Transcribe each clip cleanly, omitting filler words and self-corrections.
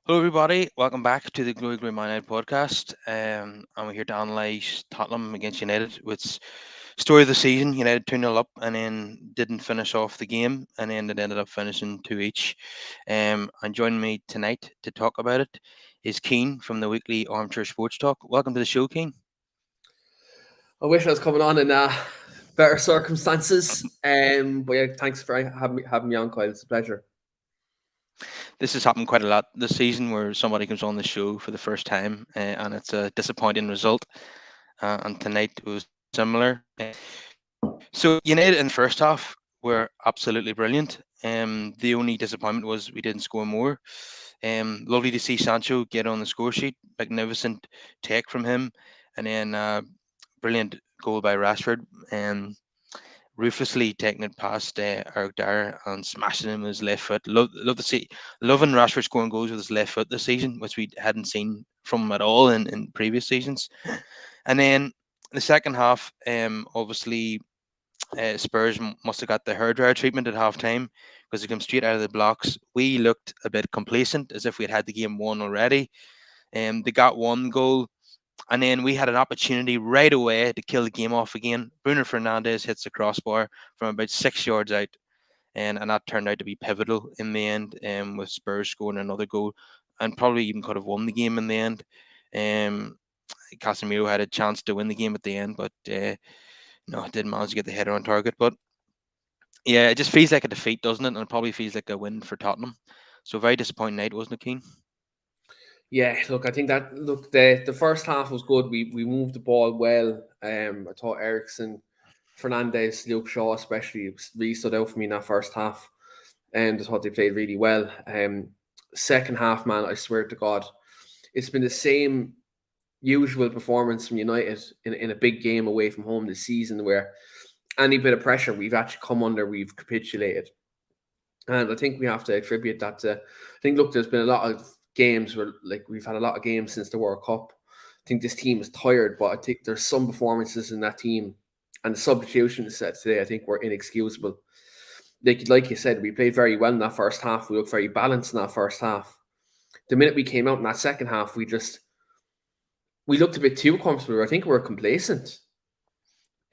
Hello, everybody. Welcome back to the Glory Glory Man United podcast. And we're here to analyse Tottenham against United, which story of the season. United 2 0 up and then didn't finish off the game, and then it ended up finishing 2 each. And joining me tonight to talk about it is Keane from the Weekly Armchair Sports Talk. Welcome to the show, Keane. I wish I was coming on in better circumstances. But yeah, thanks for having me on, Kyle. It's a pleasure. This has happened quite a lot this season where somebody comes on the show for the first time and it's a disappointing result. And tonight it was similar. So United in the first half were absolutely brilliant. The only disappointment was we didn't score more. Lovely to see Sancho get on the score sheet. Magnificent take from him, and then brilliant goal by Rashford. Ruthlessly taking it past Eric Dyer and smashing him with his left foot. Love to see, loving Rashford scoring goals with his left foot this season, which we hadn't seen from him at all in previous seasons. And then the second half, obviously Spurs must have got the hairdryer treatment at half time because they came straight out of the blocks. We looked a bit complacent, as if we had the game won already. They got one goal, and then we had an opportunity right away to kill the game off again. Bruno Fernandes hits the crossbar from about 6 yards out, and that turned out to be pivotal in the end, with Spurs scoring another goal and probably even could have won the game in the end. Um, Casemiro had a chance to win the game at the end, but no, didn't manage to get the header on target. But yeah, it just feels like a defeat, doesn't it? And it probably feels like a win for Tottenham. So very disappointing night, wasn't it, Keane? Yeah, look, I think that the first half was good. We moved the ball well. I thought Ericsson, Fernandez, Luke Shaw especially really stood out for me in that first half, and I thought they played really well. Second half, man, I swear to God, it's been the same usual performance from United in a big game away from home this season, where any bit of pressure we've actually come under, we've capitulated. And I think we have to attribute that to, I think, look, there's been a lot of games where, like, we've had a lot of games since the World Cup. I think this team is tired, but I think there's some performances in that team and the substitutions set today, I think, were inexcusable. Like you said, we played very well in that first half. We looked very balanced in that first half. The minute we came out in that second half, we looked a bit too comfortable. I think we were complacent.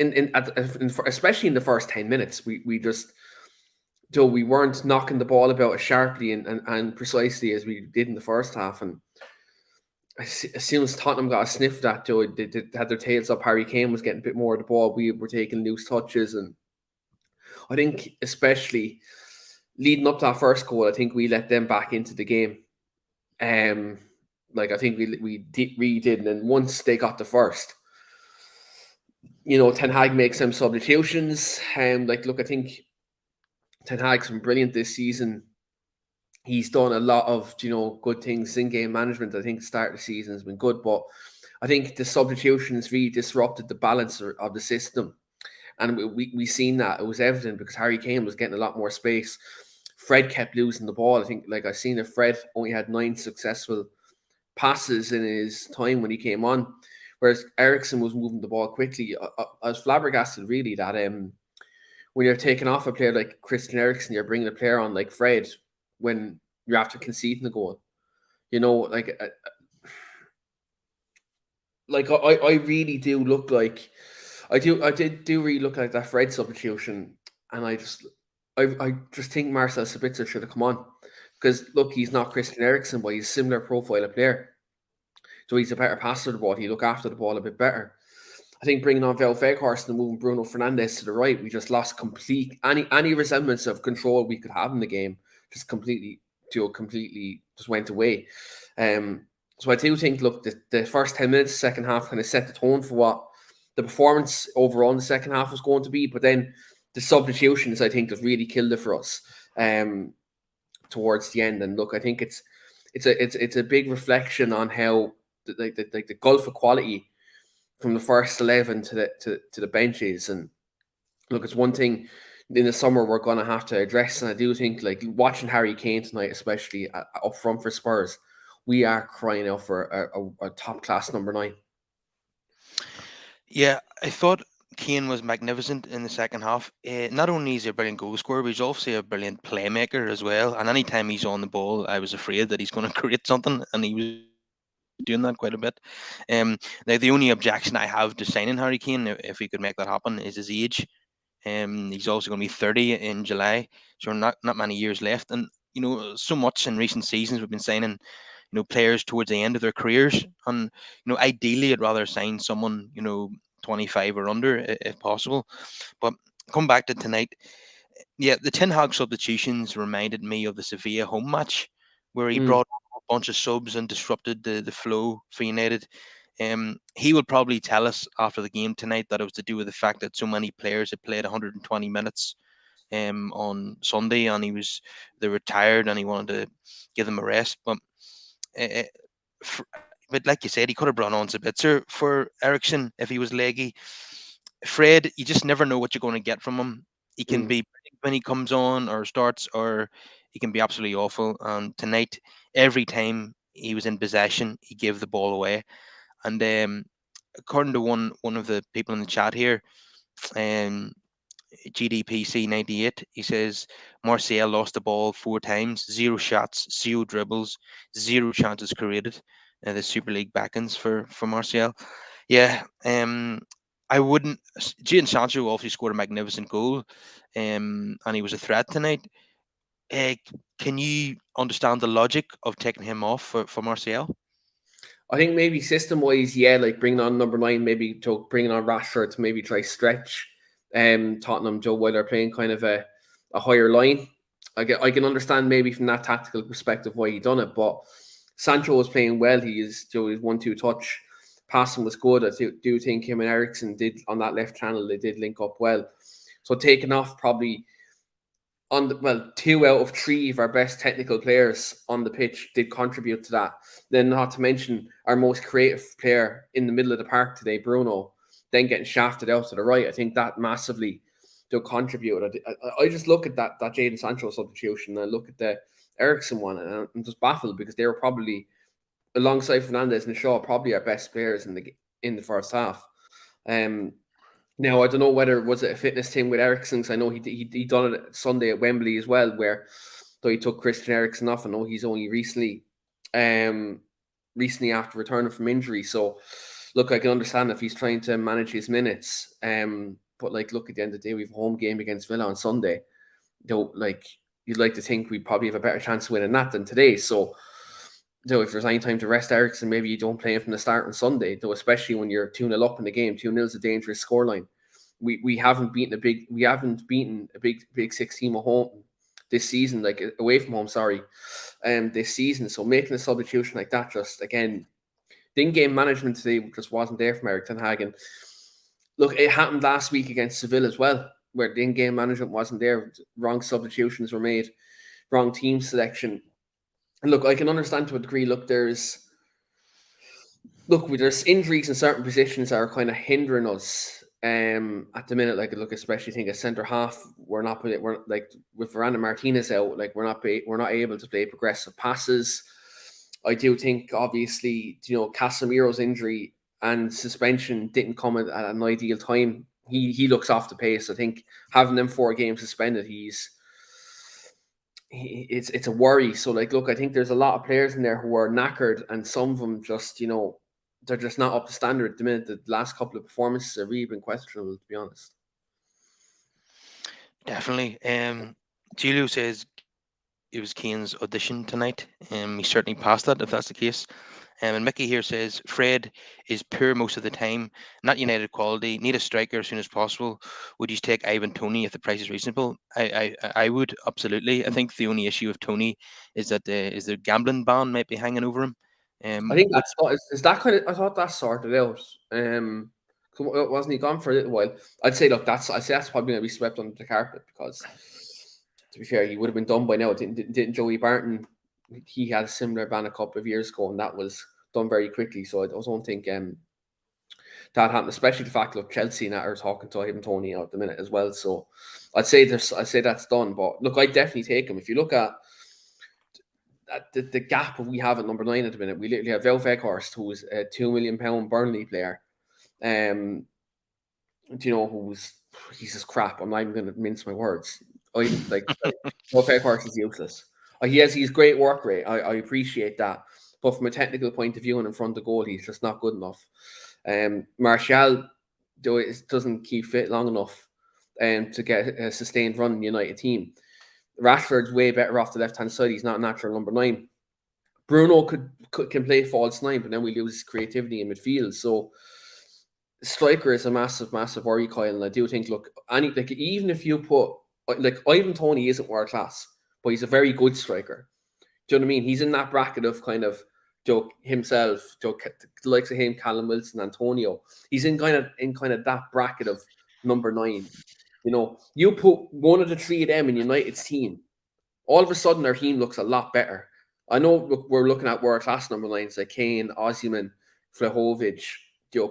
Especially in the first 10 minutes, we just, though we weren't knocking the ball about as sharply and precisely as we did in the first half. And as soon as Tottenham got a sniff of that, Joe, they had their tails up. Harry Kane was getting a bit more of the ball. We were taking loose touches. And I think, especially leading up to that first goal, I think we let them back into the game. Like, I think we did. And then once they got the first, Ten Hag makes some substitutions. Look, I think Ten Hag's been brilliant this season. He's done a lot of good things in game management. I think the start of the season has been good, but I think the substitutions really disrupted the balance of the system, and we seen that. It was evident because Harry Kane was getting a lot more space. Fred kept losing the ball. I think, like, I seen that Fred only had 9 successful passes in his time when he came on, whereas Ericsson was moving the ball quickly. I was flabbergasted, really, that when you're taking off a player like Christian Eriksen, you're bringing a player on like Fred when you're after conceding the goal. I really do look like I do really look like that Fred substitution, and I just think Marcel Sabitzer should have come on, because look, he's not Christian Eriksen, but he's a similar profile of player. So he's a better passer of the ball. He look after the ball a bit better. I think bringing on Vel Veghorst and moving Bruno Fernandes to the right, we just lost any resemblance of control we could have in the game. Just completely just went away. So I do think, look, the first 10 minutes, second half, kind of set the tone for what the performance overall in the second half was going to be. But then the substitutions, I think, have really killed it for us towards the end. And look, I think it's a big reflection on how the gulf of quality from the first 11 to the benches. And look, it's one thing in the summer we're going to have to address, and I do think, like, watching Harry Kane tonight, especially up front for Spurs, we are crying out for a top class number 9. Yeah, I thought Keane was magnificent in the second half. Not only is he a brilliant goal scorer, but he's also a brilliant playmaker as well. And anytime he's on the ball, I was afraid that he's going to create something, and he was doing that quite a bit. Now, the only objection I have to signing Harry Kane, if he could make that happen, is his age. He's also going to be 30 in July, so not many years left. And so much in recent seasons we've been signing, players towards the end of their careers, and ideally I'd rather sign someone 25 or under if possible. But come back to tonight, yeah, the Ten Hag substitutions reminded me of the Sevilla home match, where he Mm. brought a bunch of subs and disrupted the flow for United. He will probably tell us after the game tonight that it was to do with the fact that so many players had played 120 minutes on Sunday, and they were tired and he wanted to give them a rest. Uh, but like you said, he could have brought on Sabitzer for Ericsson if he was leggy. Fred, you just never know what you're going to get from him. He can Mm. be brilliant when he comes on or starts, or he can be absolutely awful. And tonight, every time he was in possession, he gave the ball away. And according to one of the people in the chat here, um, GDPC 98, he says Martial lost the ball 4 times, zero shots, zero dribbles, zero chances created. The Super League beckons for Martial. Yeah, I wouldn't. Jadon Sancho obviously scored a magnificent goal, and he was a threat tonight. Uh, can you understand the logic of taking him off for Martial? I think maybe system wise, yeah, like bringing on number 9, maybe to bringing on Rashford to maybe try stretch Tottenham Joe while they're playing kind of a higher line. I can understand maybe from that tactical perspective why he done it, but Sancho was playing well. He is Joe his 1-2 touch. Passing was good. I do think him and Ericsson did on that left channel, they did link up well. So taking off probably well, 2 out of 3 of our best technical players on the pitch did contribute to that. Then, not to mention our most creative player in the middle of the park today, Bruno, then getting shafted out to the right. I think that massively did contribute. I just look at that Jadon Sancho substitution and I look at the Ericsson one, and I'm just baffled because they were probably alongside Fernandez and Shaw probably our best players in the first half. Um, Now I don't know whether was it a fitness thing with Ericsson. Because I know he done it Sunday at Wembley as well, where though he took Christian Eriksen off. I know he's only um, recently after returning from injury. So look, I can understand if he's trying to manage his minutes. But like, look, at the end of the day, we have a home game against Villa on Sunday. Though, like, you'd like to think we'd probably have a better chance of winning that than today. So though if there's any time to rest Ericsson, maybe you don't play him from the start on Sunday, though, especially when you're 2-0 up in the game. 2-0 is a dangerous scoreline. We haven't beaten a big six team at home this season, like away from home, sorry, this season. So making a substitution like that, just again, the in-game management today just wasn't there from Eric Ten Hag. And look, it happened last week against Seville as well, where the in-game management wasn't there. Wrong substitutions were made, wrong team selection. And look, I can understand to a degree. There's injuries in certain positions that are kind of hindering us at the minute. Like, look, especially think a centre half, we're like with Varane Martinez out, like we're not able to play progressive passes. I do think obviously Casemiro's injury and suspension didn't come at an ideal time. He looks off the pace. I think having them 4 games suspended, it's a worry. So like, look, I think there's a lot of players in there who are knackered, and some of them just they're just not up to standard at the minute. The last couple of performances have really been questionable, to be honest. Definitely. Julio says it was Kane's audition tonight. He certainly passed that if that's the case. And Mickey here says Fred is poor most of the time, not United quality. Need a striker as soon as possible. Would you take Ivan Tony if the price is reasonable? I would absolutely. I think the only issue with Tony is that is the gambling ban might be hanging over him. I think Which is that kind of. I thought that's sorted out. Wasn't he gone for a little while? I'd say that's probably going to be swept under the carpet because, to be fair, he would have been done by now. Didn't Joey Barton? He had a similar ban a couple of years ago, and that was done very quickly. So I don't think that happened, especially the fact that Chelsea now are talking to him Tony at the minute as well. So I'd say that's done. But look, I'd definitely take him. If you look at the gap we have at number 9 at the minute, we literally have Vel Weghorst, who is a £2 million Burnley player, he's just crap. I'm not even going to mince my words. Well, Fairhurst is useless. He's great work rate. I appreciate that, but from a technical point of view and in front of goal, he's just not good enough. Martial doesn't keep fit long enough to get a sustained run in the United team. Rashford's way better off the left hand side. He's not a natural number 9. Bruno can play false 9, but then we lose his creativity in midfield. So striker is a massive, massive worry, Kyle. And I do think, even if you put Ivan Toney isn't world class, but he's a very good striker. Do you know what I mean? He's in that bracket of kind of himself, likes of him, Callum Wilson, Antonio. He's in kind of that bracket of number 9. You put one of the 3 of them in United's team, all of a sudden our team looks a lot better. I know we're looking at world class number 9s like Keane, Osimhen, Vlahovic,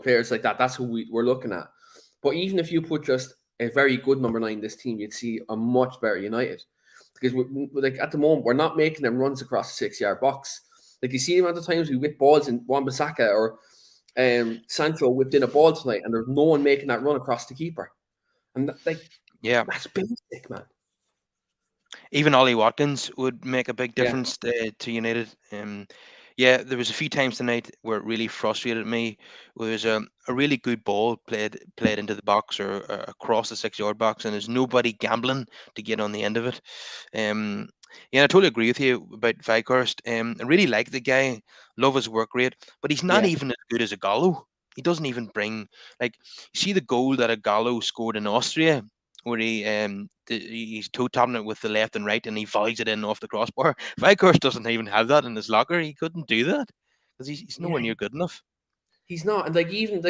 players like that. That's who we're looking at. But even if you put just a very good number 9 in this team, you'd see a much better United. Because at the moment, we're not making them runs across the 6-yard box. You see the amount of times we whip balls in Wan-Bissaka or Sancho whipped in a ball tonight, and there's no one making that run across the keeper. And that's basic, man. Even Ollie Watkins would make a big difference to United. There was a few times tonight where it really frustrated me. Where there's a really good ball played into the box or across the 6-yard box, and there's nobody gambling to get on the end of it. I totally agree with you about Weghorst. I really like the guy, love his work rate, but he's not even as good as a Gallo. He doesn't even bring see the goal that a Gallo scored in Austria, where he's toe tapping it with the left and right, and he volleys it in off the crossbar. Weghorst doesn't even have that in his locker. He couldn't do that because he's nowhere near good enough. He's not, and Julio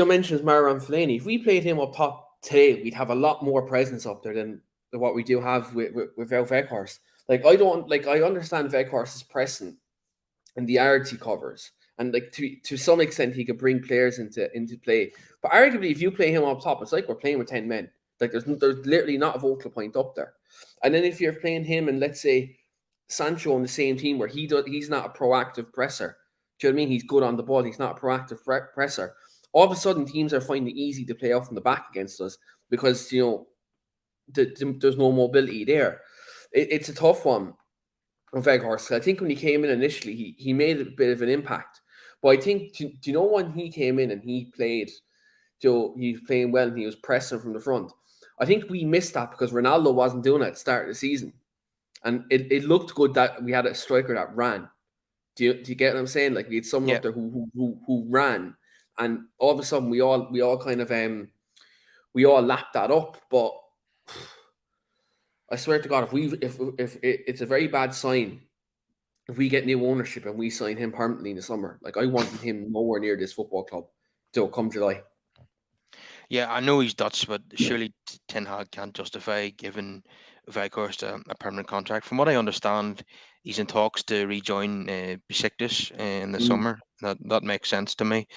mentions Marouane Fellaini. If we played him up top today, we'd have a lot more presence up there than what we do have without Weghorst. I understand Weghorst's pressing and the yards he covers, and to some extent he could bring players into play. But arguably, if you play him up top, it's like we're playing with 10 men. There's literally not a vocal point up there. And then if you're playing him and let's say Sancho on the same team where he's not a proactive presser. Do you know what I mean? He's good on the ball. He's not a proactive presser. All of a sudden, teams are finding it easy to play off from the back against us because there's no mobility there. It's a tough one on Weghorst. I think when he came in initially, he made a bit of an impact. But I think, do you know when he came in and he played, he was playing well and he was pressing from the front? I think we missed that because Ronaldo wasn't doing it at the start of the season. And it looked good that we had a striker that ran. Do you get what I'm saying? We had someone up there who ran, and all of a sudden we all kind of we all lapped that up. But I swear to God, if it's a very bad sign if we get new ownership and we sign him permanently in the summer. I want him nowhere near this football club till come July. Yeah, I know he's Dutch, but surely Ten Hag can't justify giving Weghorst a permanent contract. From what I understand, he's in talks to rejoin Besiktas in the summer. That makes sense to me.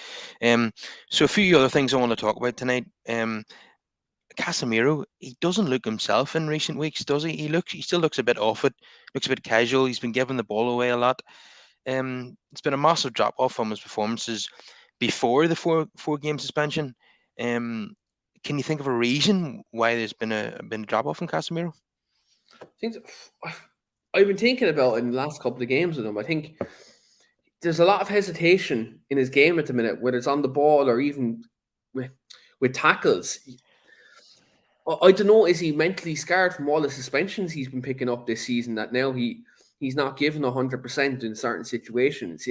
So a few other things I want to talk about tonight. Casemiro, he doesn't look himself in recent weeks, does he? He still looks a bit off it. Looks a bit casual. He's been giving the ball away a lot. It's been a massive drop off from his performances before the four game suspension. Can you think of a reason why there's been a drop off in Casemiro? I've been thinking about it in the last couple of games with him. I think there's a lot of hesitation in his game at the minute, whether it's on the ball or even with tackles. I don't know, is he mentally scarred from all the suspensions he's been picking up this season that now he's not given 100% in certain situations?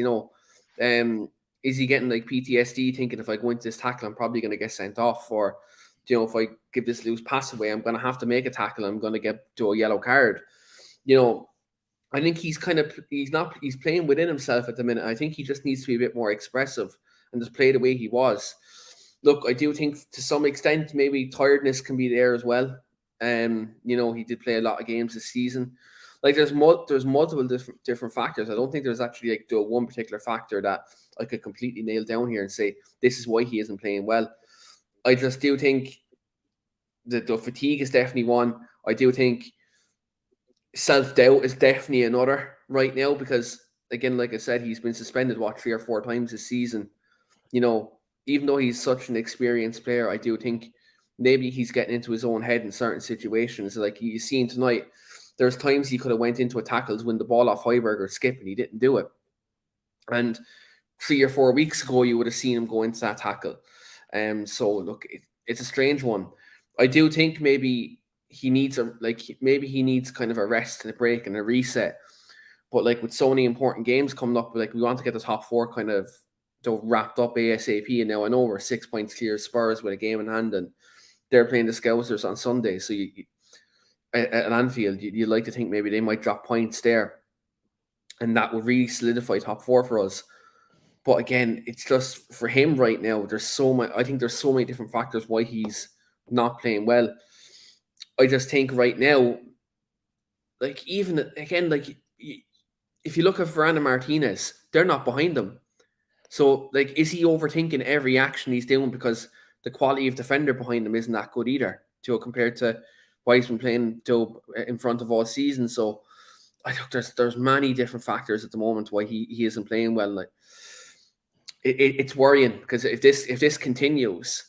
Is he getting PTSD, thinking if I go into this tackle, I'm probably going to get sent off, or if I give this loose pass away, I'm going to have to make a tackle, I'm going to get to a yellow card. I think he's playing within himself at the minute. I think he just needs to be a bit more expressive and just play the way he was. Look, I do think to some extent maybe tiredness can be there as well. He did play a lot of games this season. There's multiple different factors. I don't think there's actually one particular factor that I could completely nail down here and say this is why he isn't playing well. I just do think that the fatigue is definitely one. I do think self-doubt is definitely another right now because, again, like I said, he's been suspended 3 or 4 times this season. even though he's such an experienced player, I do think maybe he's getting into his own head in certain situations. Like you seen tonight, there's times he could have went into a tackle to win the ball off Højbjerg or Skip, and he didn't do it. And 3 or 4 weeks ago, you would have seen him go into that tackle. So look, it's a strange one. I do think maybe he needs kind of a rest and a break and a reset. But like with so many important games coming up, like we want to get the top four kind of wrapped up ASAP. And now I know we're 6 points clear of Spurs with a game in hand, and they're playing the Scousers on Sunday. So at Anfield, you'd like to think maybe they might drop points there, and that will really solidify top four for us. But again, it's just for him right now. I think there's so many different factors why he's not playing well. I just think right now, like even again, like if you look at Varane and Martinez, they're not behind them. So like, is he overthinking every action he's doing because the quality of defender behind him isn't that good either, compared to why he's been playing in front of all season. So I think there's many different factors at the moment why he isn't playing well. Like it's worrying because if this continues,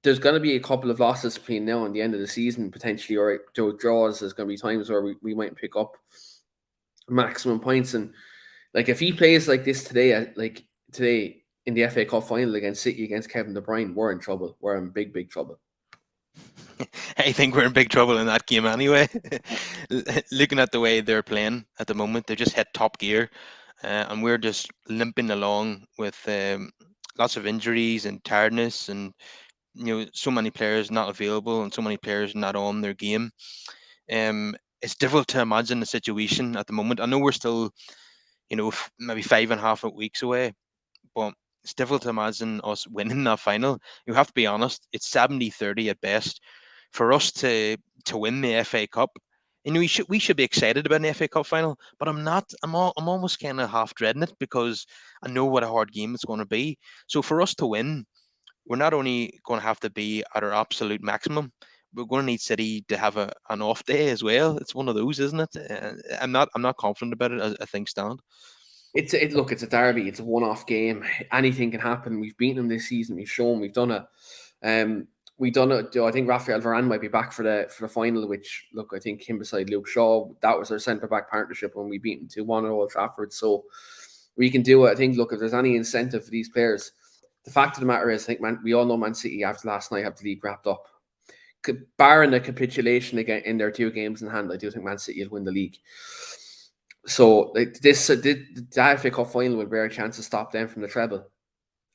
there's going to be a couple of losses between now and the end of the season potentially, or draws. There's going to be times where we might pick up maximum points, and like if he plays like this today, in the FA Cup final against City against Kevin De Bruyne, we're in trouble. We're in big trouble. I think we're in big trouble in that game anyway. Looking at the way they're playing at the moment, they just hit top gear, and we're just limping along with lots of injuries and tiredness, and so many players not available and so many players not on their game. It's difficult to imagine the situation at the moment. I know we're still, maybe 5.5 weeks away, but it's difficult to imagine us winning that final. You have to be honest, it's 70-30 at best. For us to win the FA Cup, we should be excited about an FA Cup final, but I'm not. I'm almost kind of half dreading it because I know what a hard game it's going to be. So for us to win, we're not only going to have to be at our absolute maximum, we're going to need City to have an off day as well. It's one of those, isn't it? I'm not confident about it as things stand. It's a derby. It's a one-off game. Anything can happen. We've beaten them this season. We've shown we've done it. We've done it. I think Raphael Varane might be back for the final. Which I think him beside Luke Shaw, that was our centre back partnership when we beat them 2-1 at Old Trafford. So we can do it. I think. If there's any incentive for these players, the fact of the matter is, I think we all know Man City after last night have the league wrapped up. Barring the capitulation again in their 2 games in hand, I do think Man City will win the league. So the FA Cup final will bear a chance to stop them from the treble.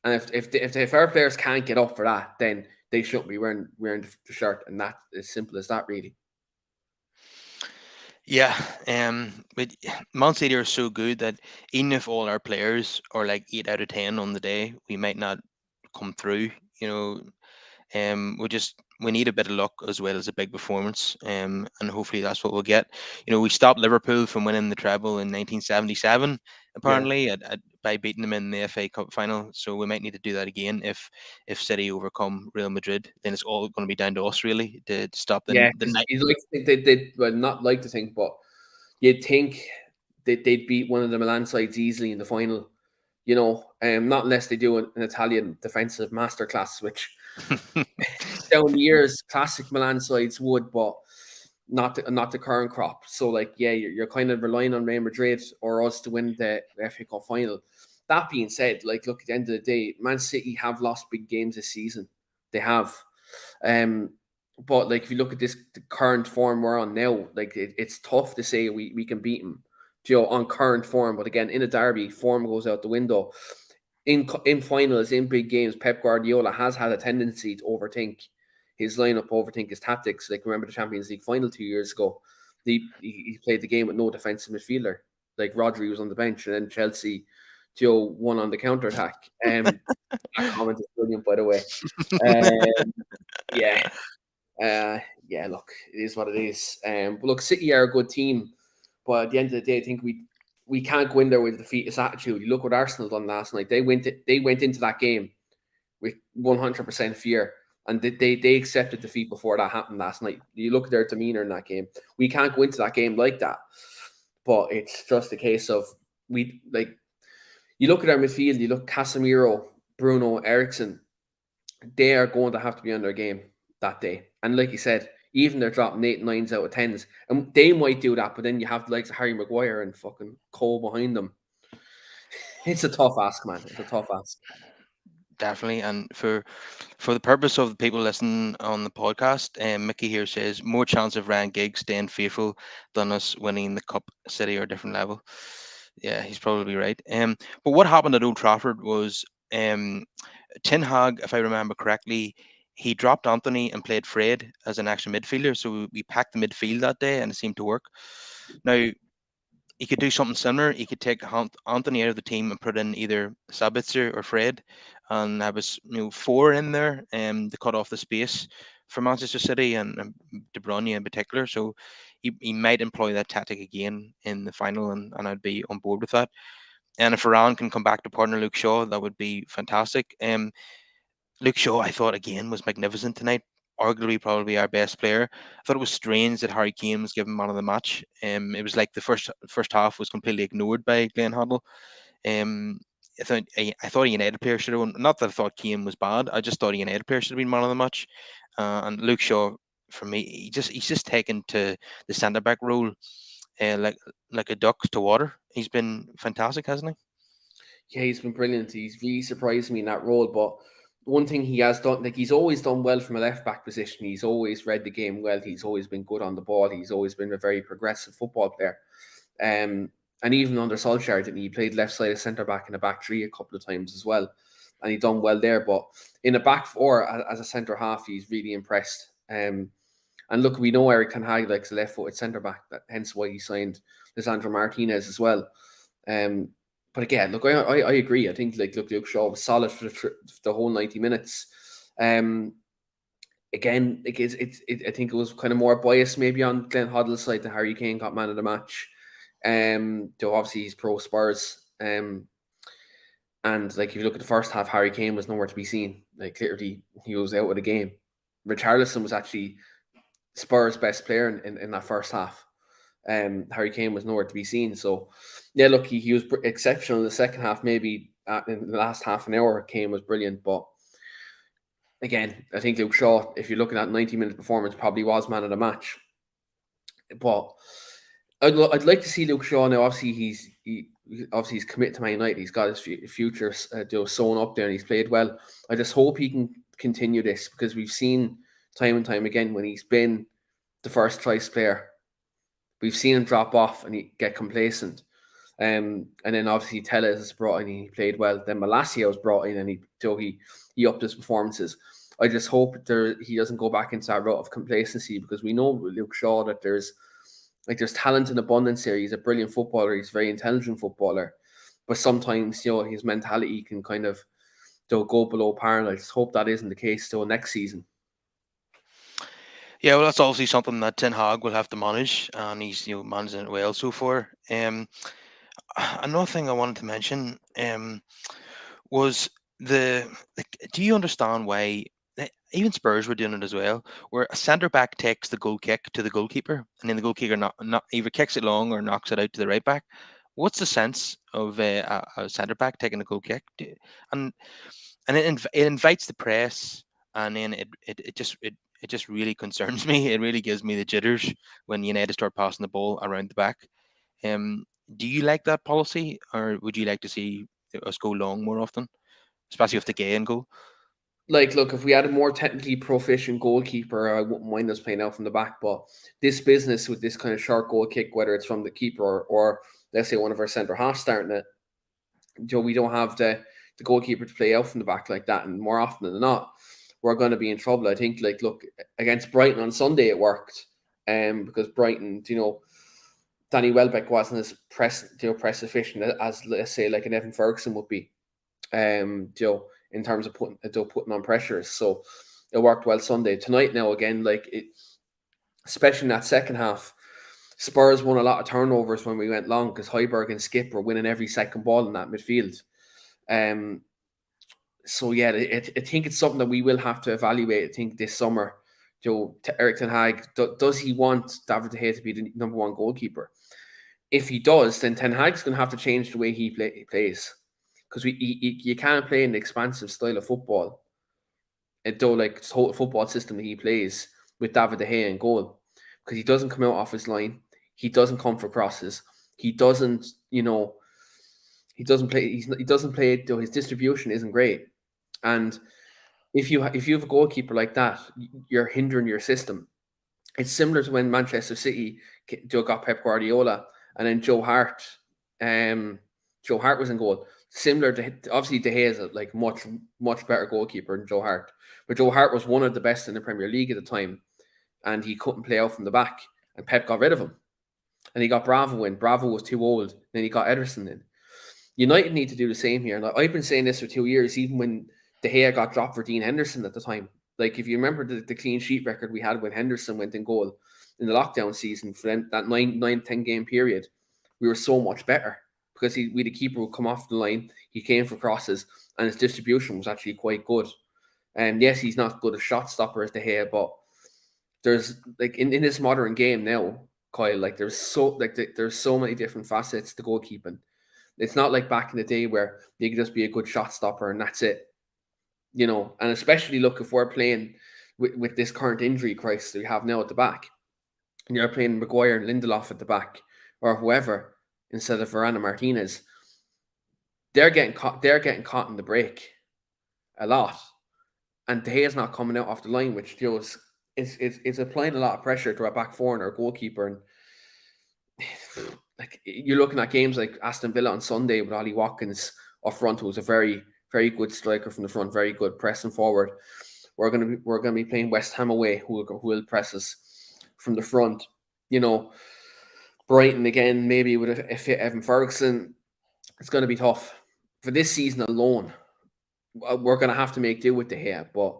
And if our players can't get up for that, then they shouldn't be wearing the shirt, and that's as simple as that, really. Yeah, but Man City are so good that even if all our players are like 8 out of 10 on the day, we might not come through. We need a bit of luck as well as a big performance, and hopefully that's what we'll get. We stopped Liverpool from winning the treble in 1977, apparently, by beating them in the FA Cup final. So we might need to do that again if City overcome Real Madrid. Then it's all going to be down to us really to stop the night. You'd like to think they'd not like to think, but you'd think that they'd beat one of the Milan sides easily in the final. Not unless they do an Italian defensive masterclass, which down the years classic Milan sides would, but not the current crop. So you're kind of relying on Real Madrid or us to win the FA Cup final. That being said, at the end of the day, Man City have lost big games this season. They have. But if you look at the current form we're on now, it's tough to say we can beat them, on current form. But again, in a derby, form goes out the window. In finals, in big games, Pep Guardiola has had a tendency to overthink his lineup, overthink his tactics. Remember the Champions League final 2 years ago? He played the game with no defensive midfielder. Rodri was on the bench, and then Chelsea, won on the counter attack. That comment is brilliant, by the way. Look, it is what it is. But look, City are a good team, but at the end of the day, I think we can't go in there with a defeatist attitude. You look what Arsenal done last night. They went into that game with 100% fear, and they accepted defeat before that happened last night. You look at their demeanor in that game. We can't go into that game like that. But it's just a case of you look at our midfield. You look Casemiro, Bruno, Ericsson, they are going to have to be on their game that day. And like you said, even they're dropping 8 9s out of 10s, and they might do that, but then you have the likes of Harry Maguire and fucking Cole behind them. It's a tough ask, man. It's a tough ask. Definitely. And for the purpose of the people listening on the podcast, Mickey here says more chance of Ryan Giggs staying faithful than us winning the Cup City or a different level. Yeah, he's probably right. But what happened at Old Trafford was Ten Hag, if I remember correctly, he dropped Anthony and played Fred as an extra midfielder. So we packed the midfield that day, and it seemed to work. Now he could do something similar. He could take Anthony out of the team and put in either Sabitzer or Fred, and have was four in there to cut off the space for Manchester City and De Bruyne in particular. So he might employ that tactic again in the final, and I'd be on board with that. And if Varane can come back to partner Luke Shaw, that would be fantastic. Luke Shaw, I thought again was magnificent tonight. Arguably, probably our best player. I thought it was strange that Harry Kane was given man of the match. It was like the first half was completely ignored by Glenn Hoddle. Um, I thought a United player should have won. Not that I thought Kane was bad. I just thought a United player should have been man of the match. And Luke Shaw, for me, he's just taken to the centre back role, like a duck to water. He's been fantastic, hasn't he? Yeah, he's been brilliant. He's really surprised me in that role. But one thing he has done, like he's always done well from a left back position. He's always read the game well. He's always been good on the ball. He's always been a very progressive football player. And even under Solskjaer, didn't he played left side of centre back in a back three a couple of times as well, and he done well there. But in a back four as a centre half, he's really impressed. And look, we know Eric Ten Hag likes a left footed centre back, hence why he signed Lisandro Martinez as well. But again, look, I agree. I think Luke Shaw was solid for the whole 90 minutes. Again, I think it was kind of more biased maybe on Glenn Hoddle's side that Harry Kane got man of the match. Though obviously he's pro Spurs. And like if you look at the first half, Harry Kane was nowhere to be seen. Like clearly he was out of the game. Richarlison was actually Spurs' best player in that first half. Harry Kane was nowhere to be seen. So yeah, look, he was exceptional in the second half. Maybe in the last half an hour, Kane was brilliant. But again, I think Luke Shaw, if you're looking at 90-minute performance, probably was man of the match. But I'd like to see Luke Shaw now. Obviously, he's committed to Man United. He's got his future sewn up there, and he's played well. I just hope he can continue this, because we've seen time and time again when he's been the first choice player, we've seen him drop off and he get complacent. And then obviously Tellez is brought in and he played well. Then Malacia was brought in and he upped his performances. I just hope he doesn't go back into that rut of complacency, because we know with Luke Shaw that there's talent in abundance here. He's a brilliant footballer. He's a very intelligent footballer. But sometimes, his mentality can kind of go below par. And I just hope that isn't the case till next season. Yeah, well, that's obviously something that Ten Hag will have to manage, and he's managing it well so far. Another thing I wanted to mention was do you understand why even Spurs were doing it as well, where a centre back takes the goal kick to the goalkeeper, and then the goalkeeper not either kicks it long or knocks it out to the right back? What's the sense of a centre back taking a goal kick? And it invites the press, and then it just really concerns me. It really gives me the jitters when United start passing the ball around the back. Do you like that policy, or would you like to see us go long more often, especially with the gay and goal? Like, look, if we had a more technically proficient goalkeeper, I wouldn't mind us playing out from the back. But this business with this kind of short goal kick, whether it's from the keeper or let's say one of our centre halves starting it, we don't have the goalkeeper to play out from the back like that. And more often than not, we're going to be in trouble. I think, like, look, against Brighton on Sunday, it worked. Because Brighton, Danny Welbeck wasn't as press efficient as, let's say, like an Evan Ferguson would be. In terms of putting on pressures. So it worked well Sunday. Tonight now, again, especially in that second half, Spurs won a lot of turnovers when we went long, because Højbjerg and Skip were winning every second ball in that midfield. So yeah, I think it's something that we will have to evaluate, I think, this summer. Eric Ten Hag, does he want David De Gea to be the number one goalkeeper? If he does, then Ten Hag's going to have to change the way he plays. because you can't play an expansive style of football, though like total football system that he plays with David De Gea in goal, because he doesn't come out off his line, he doesn't come for crosses, he doesn't, he doesn't play it, though his distribution isn't great, and if you have a goalkeeper like that, you're hindering your system. It's similar to when Manchester City got Pep Guardiola, and then Joe Hart was in goal. Similar to, obviously, De Gea is a like much better goalkeeper than Joe Hart, but Joe Hart was one of the best in the Premier League at the time, and he couldn't play out from the back, and Pep got rid of him, and he got Bravo in. Bravo was too old. Then he got Ederson in. United need to do the same here. And I've been saying this for 2 years, even when De Gea got dropped for Dean Henderson at the time. Like, if you remember the clean sheet record we had when Henderson went in goal in the lockdown season for that 10 game period, we were so much better because we the keeper would come off the line, he came for crosses, and his distribution was actually quite good. And yes, he's not good a shot stopper as De Gea, but there's like in this modern game now, Kyle, like there's so many different facets to goalkeeping. It's not like back in the day where you could just be a good shot stopper and that's it. And especially look, if we're playing with this current injury crisis that we have now at the back, and you're playing Maguire and Lindelof at the back or whoever instead of Varane and Martinez, they're getting caught in the break a lot. And De Gea's not coming out off the line, which is applying a lot of pressure to our back four and our goalkeeper. And like, you're looking at games like Aston Villa on Sunday with Ollie Watkins up front, who's a very, very good striker from the front, very good pressing forward. We're gonna be playing West Ham away, who will press us from the front. Brighton again, maybe with a fit Evan Ferguson. It's going to be tough for this season alone. We're going to have to make do with De Gea, but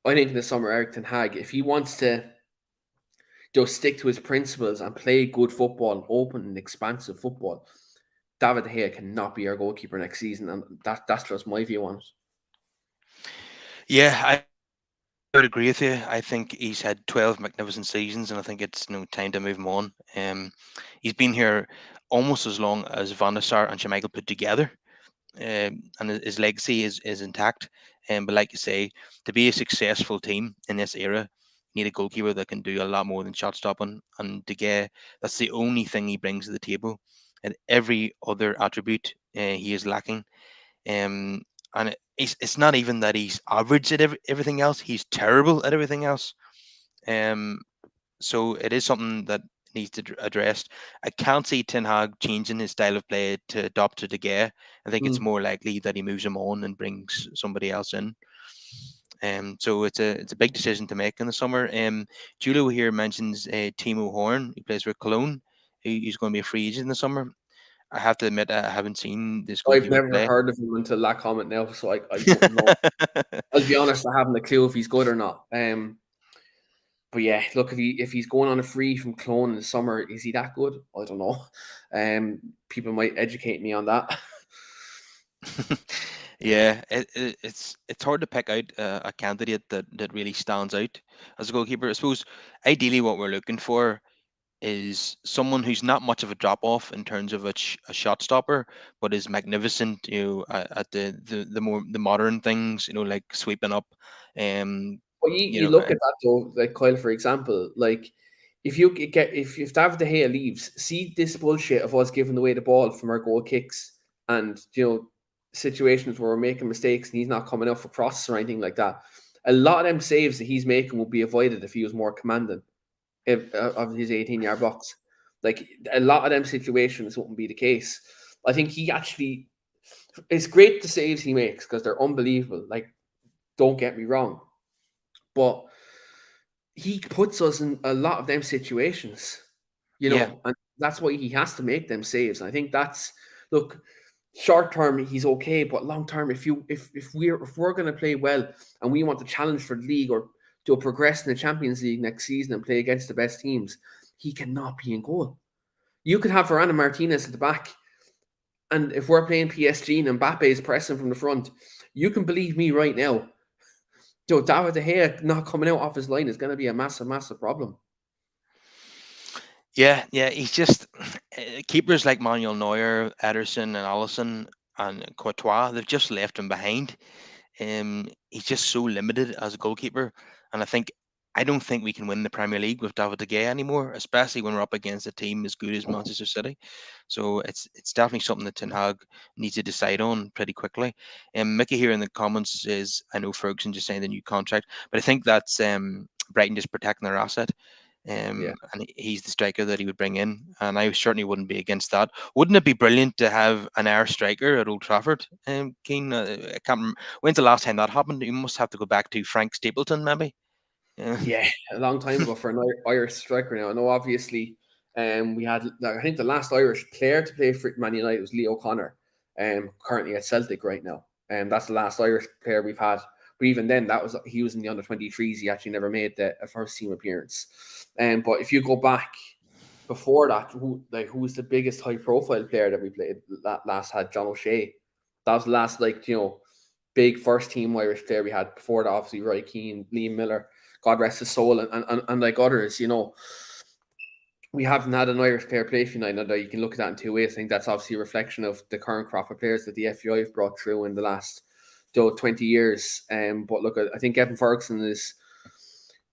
I think in the summer, Eric Ten Hag, if he wants to just stick to his principles and play good football, open and expansive football, David De Gea cannot be our goalkeeper next season, and that's just my view on it. Yeah, I would agree with you. I think he's had 12 magnificent seasons, and I think it's time to move him on. He's been here almost as long as Van der Sar and Schmeichel put together, and his legacy is intact. But like you say, to be a successful team in this era, you need a goalkeeper that can do a lot more than shot stopping. And De Gea, that's the only thing he brings to the table. And every other attribute he is lacking. And it's not even that he's average at everything else; he's terrible at everything else. Um, so it is something that needs to addressed. I can't see Ten Hag changing his style of play to adopt to De Gea. I think it's more likely that he moves him on and brings somebody else in. So it's a big decision to make in the summer. Julio here mentions Timo Horn. He plays for Cologne. He's going to be a free agent in the summer. I have to admit, I haven't seen this I've goalkeeper never play. heard of him until that comment now, so I wouldn't know. I'll be honest, I haven't a clue if he's good or not. But yeah, look, if he's going on a free from Cologne in the summer, is he that good? I don't know. People might educate me on that. Yeah, it's hard to pick out a candidate that really stands out as a goalkeeper. I suppose ideally what we're looking for is someone who's not much of a drop off in terms of a shot stopper, but is magnificent. At the more the modern things. Like sweeping up. But You you know, look at that though, like Kyle, for example, like if David De Gea leaves, see this bullshit of us giving away the ball from our goal kicks and situations where we're making mistakes and he's not coming out for crosses or anything like that. A lot of them saves that he's making would be avoided if he was more commanding of his 18-yard box. Like, a lot of them situations wouldn't be the case. I think he actually, it's great the saves he makes because they're unbelievable. Like, don't get me wrong, but he puts us in a lot of them situations, yeah, and that's why he has to make them saves. And I think look, short term he's okay, but long term, if we're going to play well and we want to challenge for the league or to progress in the Champions League next season and play against the best teams, he cannot be in goal. You could have Varane and Martinez at the back, and if we're playing PSG and Mbappe is pressing from the front, you can believe me right now, David De Gea not coming out off his line is going to be a massive, massive problem. yeah. He's just keepers like Manuel Neuer, Ederson, and Allison and Courtois, they've just left him behind. He's just so limited as a goalkeeper, and I don't think we can win the Premier League with David De Gea anymore, especially when we're up against a team as good as Manchester City. So it's definitely something that Ten Hag needs to decide on pretty quickly. Mickey here in the comments says, I know Ferguson just signed a new contract, but I think that's Brighton just protecting their asset. Yeah. And he's the striker that he would bring in, and I certainly wouldn't be against that. Wouldn't it be brilliant to have an Irish striker at Old Trafford? Keane, I can't remember when's the last time that happened. You must have to go back to Frank Stapleton, maybe. Yeah. Yeah, a long time ago for an Irish striker now. I know, obviously, we had, I think the last Irish player to play for Man United was Leo O'Connor, currently at Celtic right now. And that's the last Irish player we've had. But even then, he was in the under-23s. He actually never made a first team appearance. But if you go back before that, who was the biggest high-profile player that we played that last had? John O'Shea. That was the last, big first team Irish player we had. Before that, obviously, Roy Keane, Liam Miller, God rest his soul, and like others, we haven't had an Irish player play for United. Now, you can look at that in two ways. I think that's obviously a reflection of the current crop of players that the FUI have brought through in the last 20 years. But look, I think Evan Ferguson is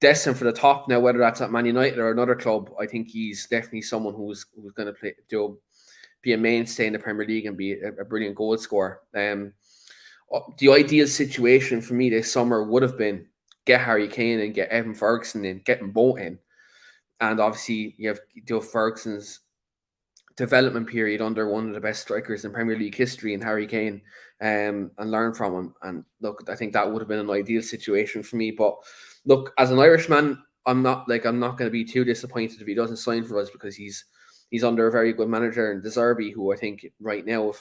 destined for the top now, whether that's at Man United or another club. I think he's definitely someone who's going to be a mainstay in the Premier League and be a brilliant goal scorer. The ideal situation for me this summer would have been get Harry Kane and get Evan Ferguson in, get them both in. And obviously, you have Joe Ferguson's development period under one of the best strikers in Premier League history in Harry Kane, and learn from him. And look, I think that would have been an ideal situation for me. But look, as an Irishman, I'm not going to be too disappointed if he doesn't sign for us, because he's under a very good manager in De Zerbi, who I think right now,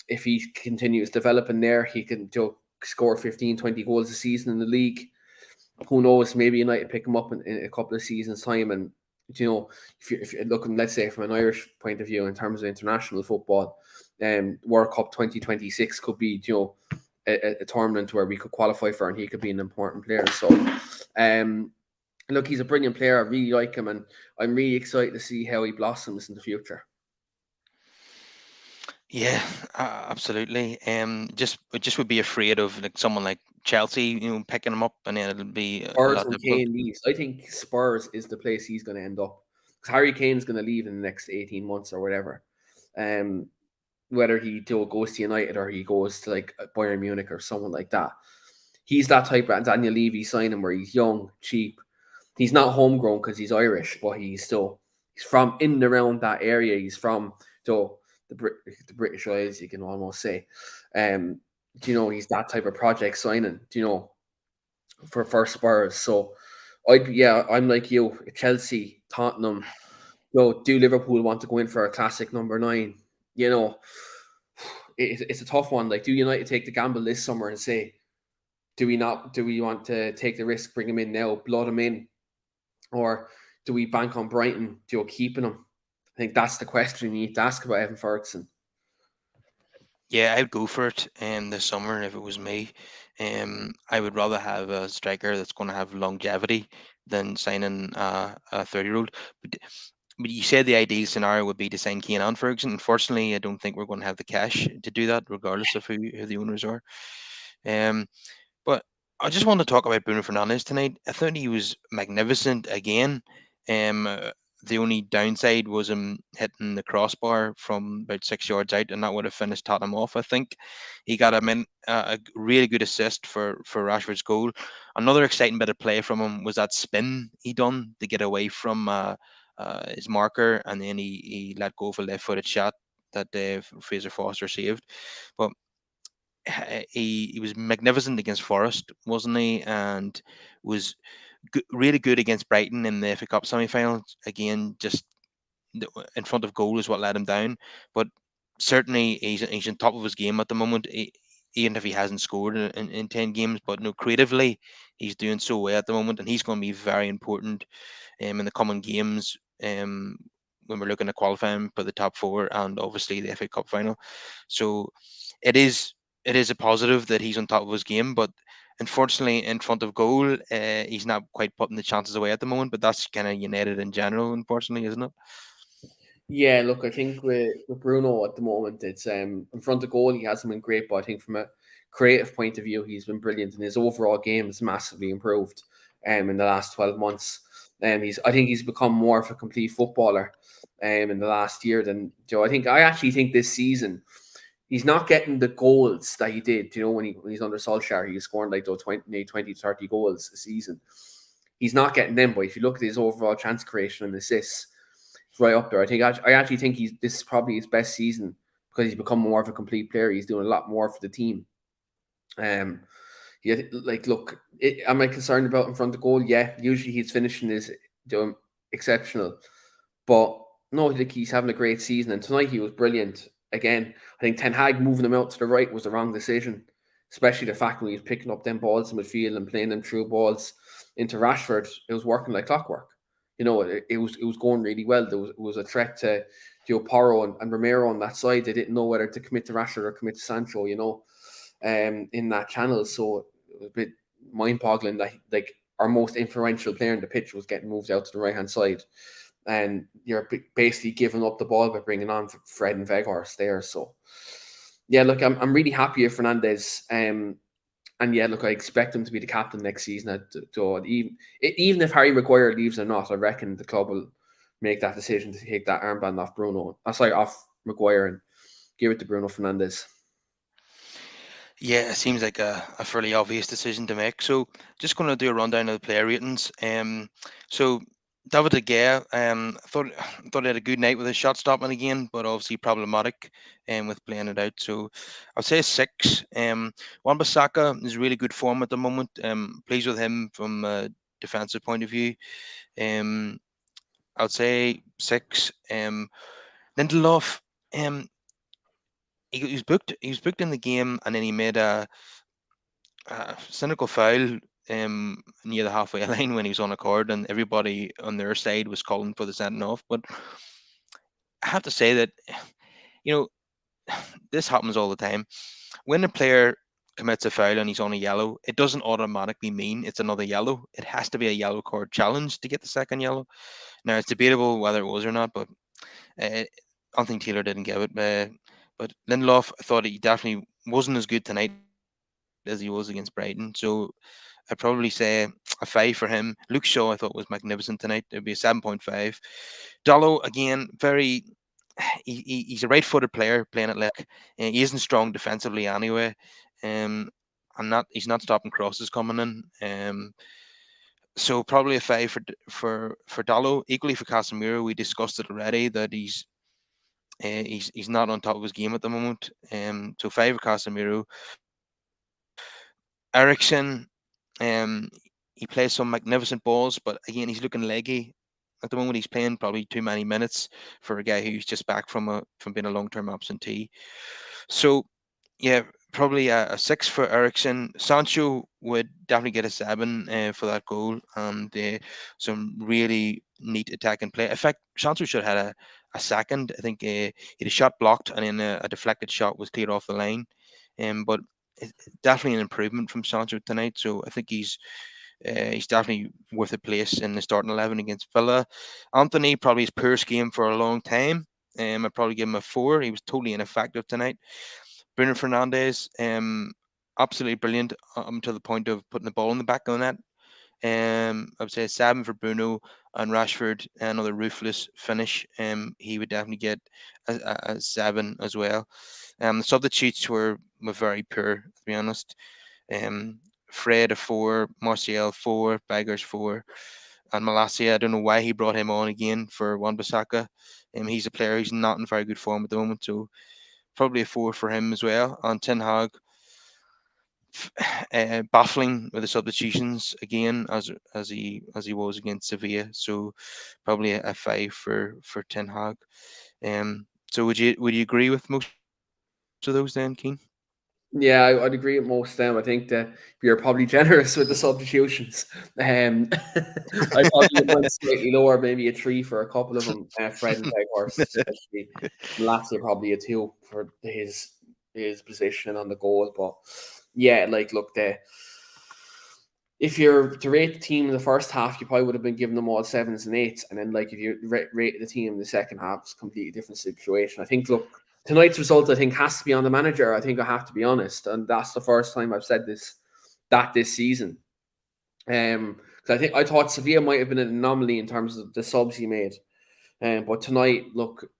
if he continues developing there, he can score 15, 20 goals a season in the league. Who knows, maybe United pick him up in a couple of seasons' time. And, if you're looking, let's say, from an Irish point of view in terms of international football, World Cup 2026 could be, a tournament where we could qualify for, and he could be an important player. So, look, he's a brilliant player. I really like him, and I'm really excited to see how he blossoms in the future. Yeah, absolutely. Just would be afraid of like someone like Chelsea, picking him up, and then it'll be a Spurs lot and difficult. Kane leaves. I think Spurs is the place he's going to end up. Because Harry Kane's going to leave in the next 18 months or whatever. Whether he goes to United or he goes to like Bayern Munich or someone like that. He's that type of Daniel Levy signing where he's young, cheap. He's not homegrown because he's Irish, but he's from in and around that area. He's from the British Isles, you can almost say. He's that type of project signing, for Spurs. So I'm like you, Chelsea, Tottenham. Do Liverpool want to go in for a classic number 9? It's a tough one. Like, do United take the gamble this summer and say, do we want to take the risk, bring him in now, blood him in, or do we bank on Brighton, keeping him? I think that's the question you need to ask about Evan Ferguson. Yeah, I'd go for it this summer if it was me. I would rather have a striker that's going to have longevity than signing a 30-year-old. But you said the ideal scenario would be to sign Keane and Ferguson. Unfortunately, I don't think we're going to have the cash to do that, regardless of who the owners are. Um, but I just want to talk about Bruno Fernandes tonight. I thought he was magnificent again. The only downside was him hitting the crossbar from about 6 yards out, and that would have finished Tottenham off. I think he got a really good assist for Rashford's goal. Another exciting bit of play from him was that spin he done to get away from his marker, and then he let go of a left-footed shot that Fraser Foster saved. But he was magnificent against Forest, wasn't he? And was really good against Brighton in the FA Cup semi-final. Again, just in front of goal is what let him down. But certainly he's on top of his game at the moment. Even if he hasn't scored in 10 games, but no, creatively he's doing so well at the moment, and he's going to be very important in the coming games. When we're looking at qualifying for the top 4 and obviously the FA Cup final. So it is a positive that he's on top of his game, but unfortunately in front of goal, he's not quite putting the chances away at the moment. But that's kind of United in general, unfortunately, isn't it? Yeah, look, I think with Bruno at the moment, it's in front of goal he hasn't been great, but I think from a creative point of view, he's been brilliant, and his overall game has massively improved in the last 12 months. I think he's become more of a complete footballer in the last year than Joe. I actually think this season he's not getting the goals that he did. When he's under Solskjaer, he was scoring like those 20 30 goals a season. He's not getting them, but if you look at his overall chance creation and assists, it's right up there. I actually think this is probably his best season because he's become more of a complete player. He's doing a lot more for the team. Yeah, look, am I concerned about in front of goal? Yeah, usually he's finishing is doing exceptional, but no, like he's having a great season, and tonight he was brilliant. Again, I think Ten Hag moving him out to the right was the wrong decision, especially the fact when he was picking up them balls in midfield and playing them through balls into Rashford. It was working like clockwork. It was going really well. It was a threat to Porro and Romero on that side. They didn't know whether to commit to Rashford or commit to Sancho. In that channel. So it was a bit mind-boggling that like our most influential player in the pitch was getting moved out to the right-hand side, and you're basically giving up the ball by bringing on Fred and Veghorst there. So yeah, look, I'm really happy with Fernandez. And yeah, look, I expect him to be the captain next season. Even if Harry Maguire leaves or not, I reckon the club will make that decision to take that armband off off Maguire and give it to Bruno Fernandez. Yeah, it seems like a fairly obvious decision to make. So just going to do a rundown of the player ratings. So David De Gea, thought he had a good night with his shot stopping again, but obviously problematic with playing it out. So I'd say 6. Wan-Bissaka is really good form at the moment. Pleased with him from a defensive point of view. Um, I'd say 6. Lindelof, um, he was booked. He was booked in the game, and then he made a cynical foul near the halfway line when he was on a card, and everybody on their side was calling for the sending off. But I have to say that you know this happens all the time. When a player commits a foul and he's on a yellow, it doesn't automatically mean it's another yellow. It has to be a yellow card challenge to get the second yellow. Now it's debatable whether it was or not, but uh, Anthony Taylor didn't give it. But Lindelof, I thought he definitely wasn't as good tonight as he was against Brighton. So I'd probably say a 5 for him. Luke Shaw, I thought, was magnificent tonight. It'd be a 7.5. Dallo, again, he's a right-footed player playing at left back. He isn't strong defensively anyway. Um, he's not stopping crosses coming in. So probably a 5 for Dallo. Equally for Casemiro, we discussed it already that he's not on top of his game at the moment. So 5 for Casemiro. Ericsson, um, he plays some magnificent balls, but again, he's looking leggy at the moment. He's playing probably too many minutes for a guy who's just back from being a long-term absentee. So yeah, probably a 6 for Ericsson. Sancho would definitely get a 7 for that goal, and some really neat attacking play. In fact, Sancho should have had a second. I think he had a shot blocked, and then a deflected shot was cleared off the line. But definitely an improvement from Sancho tonight. So I think he's definitely worth a place in the starting 11 against Villa. Anthony, probably his poorest game for a long time. I'd probably give him a 4. He was totally ineffective tonight. Bruno Fernandes, absolutely brilliant to the point of putting the ball in the back of the net. I would say a 7 for Bruno, and Rashford, another ruthless finish. He would definitely get a 7 as well. The substitutes were very poor, to be honest. Um, Fred a 4, Martial 4, Baggers 4, and Malacia. I don't know why he brought him on again for Wan-Bissaka. He's a player who's not in very good form at the moment, so probably a 4 for him as well. And Ten Hag, baffling with the substitutions again as he was against Sevilla. So probably a 5 for Ten Hag. So would you agree with most of those then, Keen? Yeah, I'd agree with most of them. I think that you're probably generous with the substitutions. I probably would went slightly lower, maybe a 3 for a couple of them. Fred and Weghorst, especially. Malacia probably a 2 for his position on the goal. But yeah, like look, if you're to rate the team in the first half, you probably would have been giving them all 7s and 8s, and then like if you rate the team in the second half, it's a completely different situation. I think look, tonight's result I think has to be on the manager. I think I have to be honest, and that's the first time I've said this season. Because I thought Sevilla might have been an anomaly in terms of the subs he made, but tonight, look,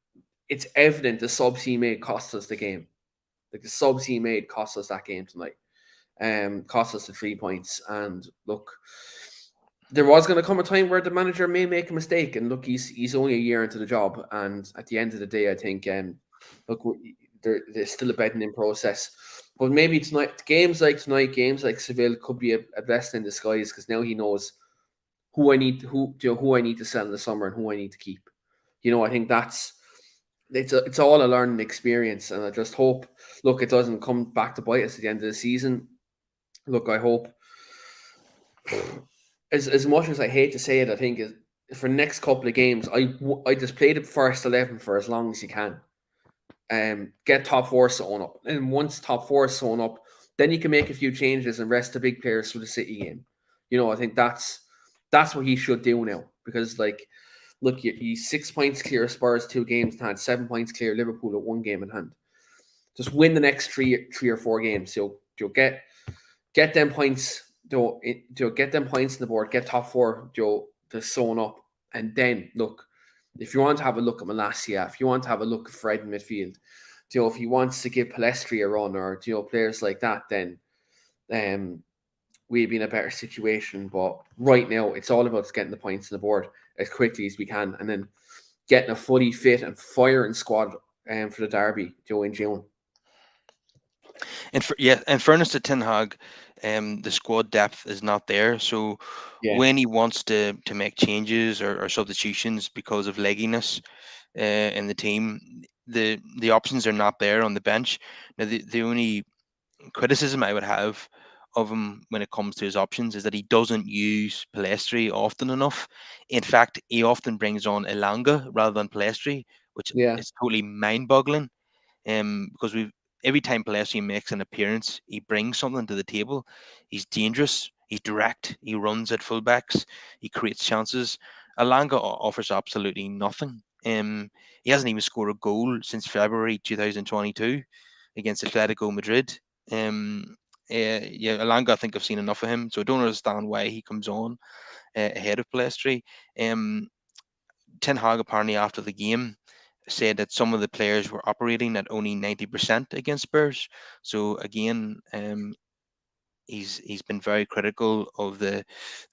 it's evident the subs he made cost us the game. Like the subs he made cost us that game tonight. Cost us the 3 points. And look, there was going to come a time where the manager may make a mistake. And look, he's only a year into the job. And at the end of the day, I think, look, there's still a bedding in process. But maybe tonight, games like Seville could be a blessing in disguise because now he knows who I need to sell in the summer and who I need to keep. I think it's all a learning experience, and I just hope, look, it doesn't come back to bite us at the end of the season. Look, I hope, as much as I hate to say it, I think for the next couple of games, I just play the first 11 for as long as you can. Get top 4 sewn up, and once top 4 is sewn up, then you can make a few changes and rest the big players for the City game. I think that's what he should do now, because look, he's 6 points clear of Spurs, 2 games in hand, 7 points clear of Liverpool at 1 game in hand. Just win the next three or 4 games. You'll get them points. You'll get them points on the board. Get top 4. You'll sewn up, and then look. If you want to have a look at Malacia, if you want to have a look at Fred in midfield, if he wants to give Palestri a run, or players like that, then we'd be in a better situation. But right now, it's all about getting the points on the board as quickly as we can, and then getting a fully fit and firing squad for the derby in June. And in fairness to Ten Hag, the squad depth is not there. So when he wants to make changes or substitutions because of legginess in the team, the options are not there on the bench. Now the only criticism I would have of him when it comes to his options is that he doesn't use Palestri often enough. In fact, he often brings on Elanga rather than Palestri, which is totally mind-boggling. Because every time Palestri makes an appearance, he brings something to the table. He's dangerous. He's direct. He runs at fullbacks. He creates chances. Elanga offers absolutely nothing. He hasn't even scored a goal since February 2022 against Atletico Madrid. Elanga, I think I've seen enough of him, so I don't understand why he comes on ahead of Palestri. Ten Hag apparently after the game said that some of the players were operating at only 90% against Spurs. So again, he's been very critical of the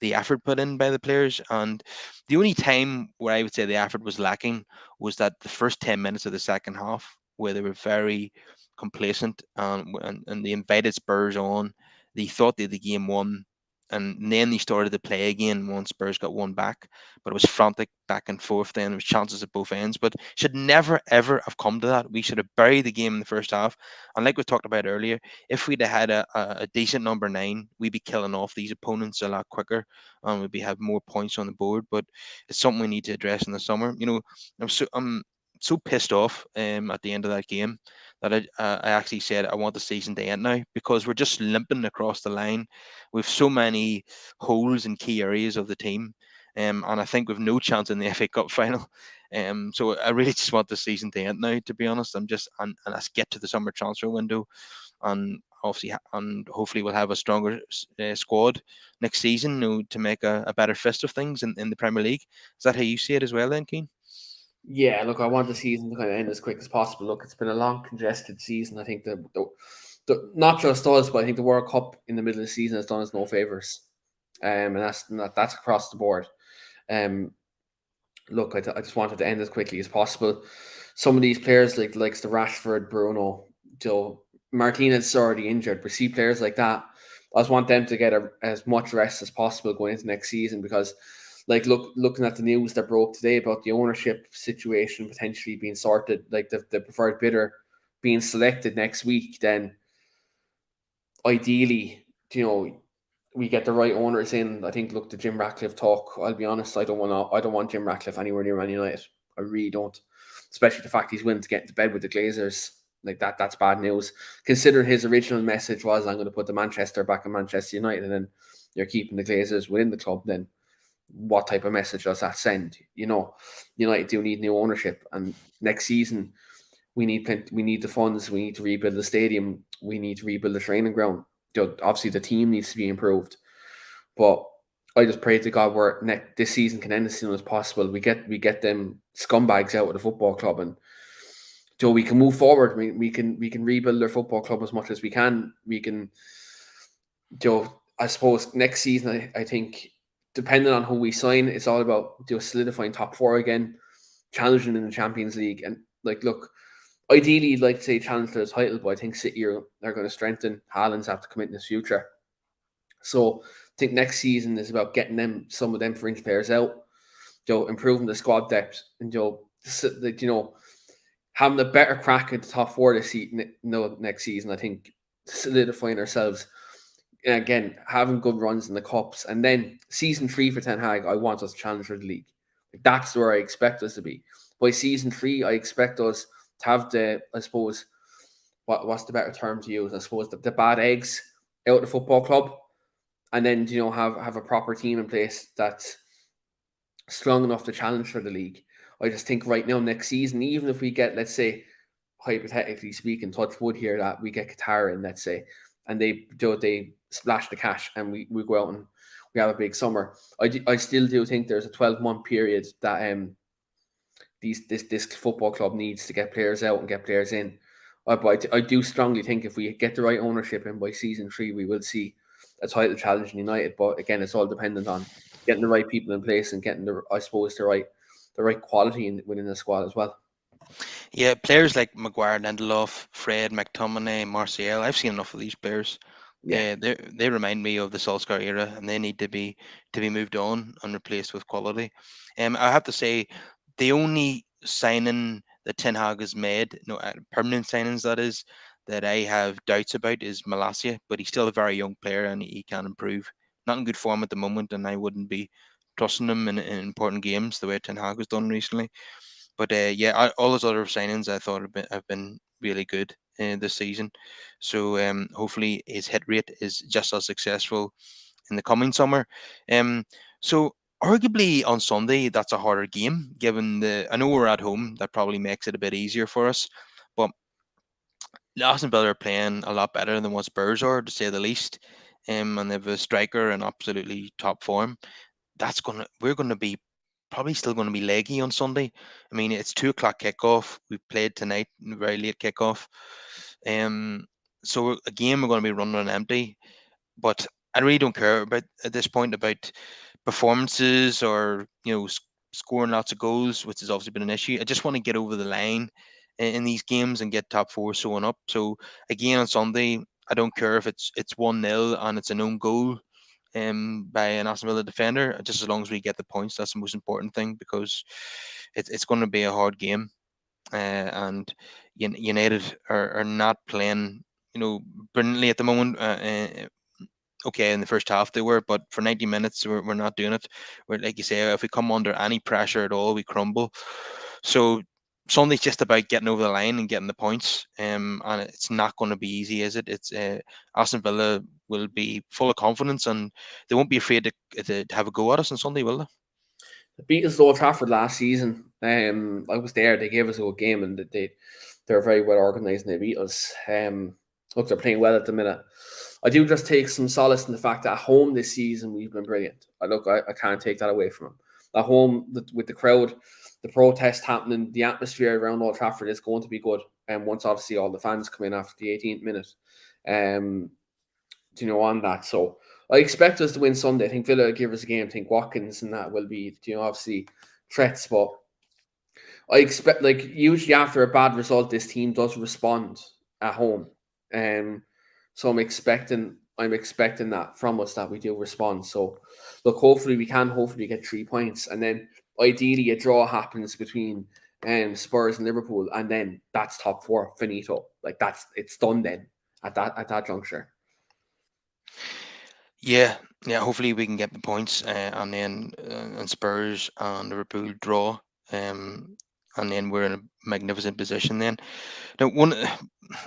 effort put in by the players, and the only time where I would say the effort was lacking was that the first 10 minutes of the second half, where they were very complacent and they invited Spurs on. They thought they had the game won, and then they started to play again once Spurs got one back. But it was frantic back and forth. Then there was chances at both ends, but should never ever have come to that. We should have buried the game in the first half. And like we talked about earlier, if we'd have had a decent number 9, we'd be killing off these opponents a lot quicker, and we'd be have more points on the board. But it's something we need to address in the summer. I'm so pissed off at the end of that game that I actually said I want the season to end now, because we're just limping across the line. We've so many holes in key areas of the team, and I think we've no chance in the FA Cup final. So I really just want the season to end now, to be honest. And let's get to the summer transfer window, and hopefully we'll have a stronger squad next season, to make a better fist of things in the Premier League. Is that how you see it as well, then, Keane? Yeah, look, I want the season to kind of end as quick as possible. Look, it's been a long, congested season. I think the not just us, but I think the World Cup in the middle of the season has done us no favors, and that's across the board. Look, I just wanted to end as quickly as possible. Some of these players, like the Rashford, Bruno, Joe Martinez, is already injured. We see players like that. I just want them to get as much rest as possible going into next season, because looking at the news that broke today about the ownership situation potentially being sorted, like the preferred bidder being selected next week, then ideally, we get the right owners in. I think, look, the Jim Ratcliffe talk, I'll be honest, I don't want Jim Ratcliffe anywhere near Man United. I really don't. Especially the fact he's willing to get into bed with the Glazers. Like that's bad news. Considering his original message was, I'm going to put the Manchester back in Manchester United, and then you're keeping the Glazers within the club, then what type of message does that send? United do need new ownership, and next season we need the funds, we need to rebuild the stadium, we need to rebuild the training ground. Obviously, the team needs to be improved, but I just pray to God where this season can end as soon as possible. We get them scumbags out of the football club, and we can move forward. We can rebuild their football club as much as we can. We can, I suppose next season, I think, depending on who we sign, it's all about solidifying top four again, challenging in the Champions League, and look, ideally, you'd like to say challenge for the title, but I think City are going to strengthen. Haaland's have to commit in his future. So I think next season is about getting some of them fringe players out, improving the squad depth, and having a better crack at the top four next season. I think solidifying ourselves. And again, having good runs in the cups, and then season 3 for Ten Hag, I want us to challenge for the league. That's where I expect us to be. By season 3, I expect us to have I suppose, what's the better term to use? I suppose the bad eggs out of the football club, and then have a proper team in place that's strong enough to challenge for the league. I just think right now, next season, even if we get, let's say, hypothetically speaking, touch wood here, that we get Qatar in, let's say, and they splash the cash, and we go out and we have a big summer. I still do think there's a 12-month period that this football club needs to get players out and get players in. But I do strongly think if we get the right ownership in by season 3, we will see a title challenge in United. But again, it's all dependent on getting the right people in place and getting the right quality within the squad as well. Yeah, players like Maguire, Lindelof, Fred, McTominay, Martial. I've seen enough of these players. Yeah, They remind me of the Solskjaer era, and they need to be moved on and replaced with quality. I have to say, the only signing that Ten Hag has made, no permanent signings that is, that I have doubts about is Malacia, but he's still a very young player and he can improve. Not in good form at the moment, and I wouldn't be trusting him in important games the way Ten Hag has done recently. But yeah, all those other signings I thought have been really good this season. So hopefully his hit rate is just as successful in the coming summer. Um, so arguably on Sunday that's a harder game given I know we're at home. That probably makes it a bit easier for us, but Aston Villa are playing a lot better than what Spurs are, to say the least. And they have a striker in absolutely top form. We're gonna be probably still going to be leggy on Sunday. I mean, it's 2 o'clock kickoff. We played tonight, very late kickoff. Um, so again, we're going to be running on empty. But I really don't care about at this point about performances or scoring lots of goals, which has obviously been an issue. I just want to get over the line in these games and get top four showing up. So again on Sunday, I don't care if it's 1-0 and it's an own goal by an Aston Villa defender. Just as long as we get the points, that's the most important thing because it's going to be a hard game. And United are not playing, brilliantly at the moment. Okay, in the first half they were, but for 90 minutes we're not doing it. We're, like you say, if we come under any pressure at all, we crumble. So Sunday's just about getting over the line and getting the points. And it's not going to be easy, is it? It's Aston Villa will be full of confidence and they won't be afraid to have a go at us on Sunday, will they? they beat us at Old Trafford last season. I was there. They gave us a good game, and they're very well organised, and they beat us. Look, they're playing well at the minute. I do just take some solace in the fact that at home this season we've been brilliant. I can't take that away from them. At home, with the crowd, the protest happening, the atmosphere around Old Trafford is going to be good. And once obviously all the fans come in after the 18th minute, um, on that. So I expect us to win Sunday. I think Villa will give us a game. I think Watkins and that will be, obviously threats. But I expect, usually after a bad result, this team does respond at home. So I'm expecting that from us, that we do respond. So look, hopefully we can get 3 points, and then ideally a draw happens between Spurs and Liverpool, and then that's top four finito. It's done then at that juncture. Yeah, yeah. Hopefully we can get the points, and then and Spurs and Liverpool draw. Um, and then we're in a magnificent position then. Now,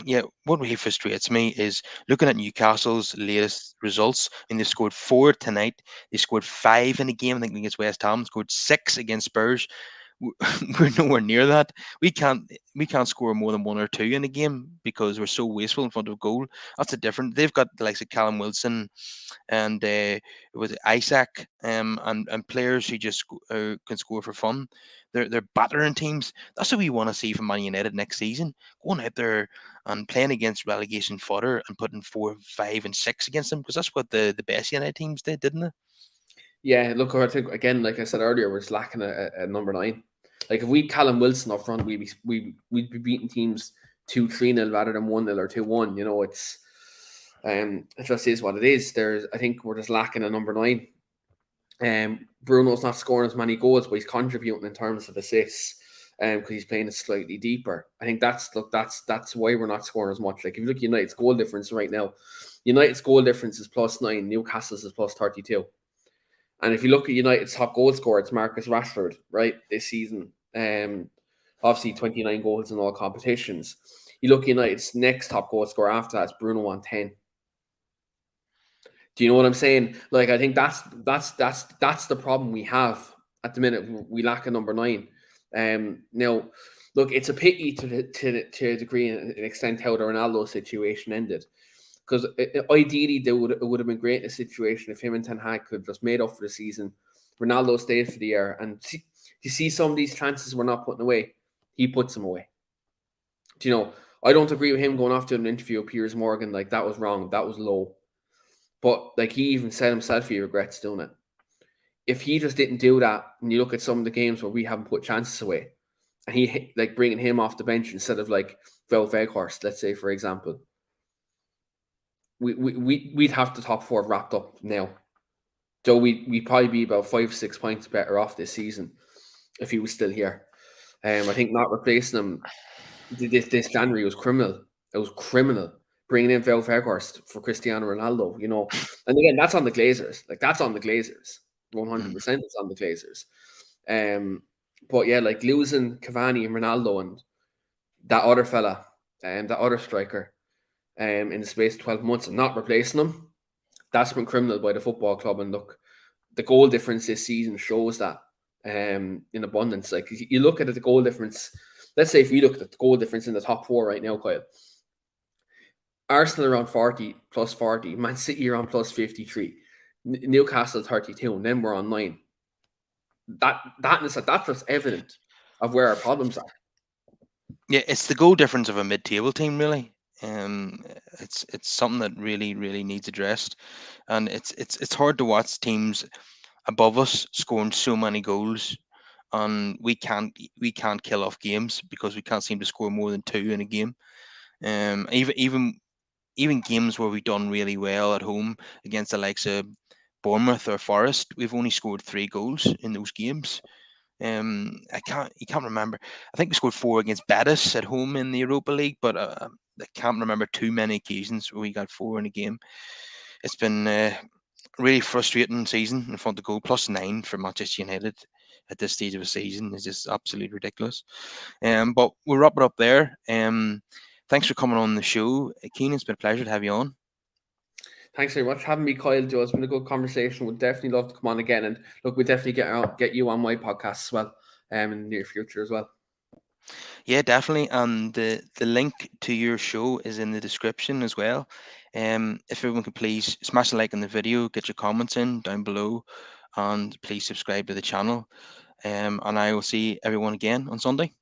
yeah, what really frustrates me is looking at Newcastle's latest results. And they scored 4 tonight. They scored 5 in a game, I think, against West Ham. Scored 6 against Spurs. We're nowhere near that. We can't score more than 1 or 2 in a game because we're so wasteful in front of goal. That's a different. They've got the likes of Callum Wilson and with Isaac, and players who just can score for fun. They're battering teams. That's what we want to see from Man United next season. Going out there and playing against relegation fodder and putting 4, 5, and 6 against them, because that's what the best United teams did, didn't they? Yeah, look, I think again, like I said earlier, we're just lacking a number 9. Like if we had Callum Wilson up front, we'd be beating teams 2-3-0 rather than 1-0 or 2-1. You know, it just is what it is. I think we're just lacking a number 9. Bruno's not scoring as many goals, but he's contributing in terms of assists. Because he's playing it slightly deeper. I think that's why we're not scoring as much. Like if you look at United's goal difference right now, United's goal difference is +9, Newcastle's is +32. And if you look at United's top goal scorer, it's Marcus Rashford, right, this season. Obviously 29 goals in all competitions. You look at United's next top goal scorer after that, it's Bruno on 10. Do you know what I'm saying? Like I think that's the problem we have at the minute. We lack a number 9. Now, look, it's a pity to a degree and an extent how the Ronaldo situation ended. Because ideally, it would have been great in a situation if him and Ten Hag could have just made up for the season. Ronaldo stayed for the year. And you see some of these chances we're not putting away, he puts them away. Do you know, I don't agree with him going off to an interview with Piers Morgan. Like, that was wrong. That was low. But, like, he even said himself he regrets doing it. If he just didn't do that, and you look at some of the games where we haven't put chances away, and he, like, bringing him off the bench instead of, like, Vel Veghorst, let's say, for example, we'd have the top 4 wrapped up now. So we'd probably be about 5-6 points better off this season if he was still here. I think not replacing him this January was criminal. It was criminal. Bringing in Vel Veghorst for Cristiano Ronaldo, you know. And again, that's on the Glazers. Like, that's on the Glazers. 100% it's on the Glazers. But yeah, like losing Cavani and Ronaldo and that other fella and that other striker in the space of 12 months and not replacing them, that's been criminal by the football club. And look, the goal difference this season shows that in abundance. Like you look at the goal difference, let's say if you look at the goal difference in the top 4 right now, Kyle, Arsenal around 40, +40, Man City around +53, Newcastle 32, and then we're on 9. That's just evident of where our problems are. Yeah, it's the goal difference of a mid-table team, really. It's something that really, really needs addressed, and it's hard to watch teams above us scoring so many goals, and we can't kill off games because we can't seem to score more than 2 in a game. Even games where we've done really well at home against the likes of Bournemouth or Forest, we've only scored 3 goals in those games. You can't remember. I think we scored 4 against Betis at home in the Europa League, but I can't remember too many occasions where we got 4 in a game. It's been really frustrating season in front of goal. +9 for Manchester United at this stage of the season is just absolutely ridiculous. But we'll wrap it up there. Thanks for coming on the show, Keane. It's been a pleasure to have you on. Thanks very much for having me, Kyle. Joe, it's been a good conversation. We'd definitely love to come on again, and look, we'll definitely get you on my podcast as well, in the near future as well. Yeah, definitely. And the link to your show is in the description as well. If everyone could please smash a like on the video, get your comments in down below, and please subscribe to the channel. And I will see everyone again on Sunday.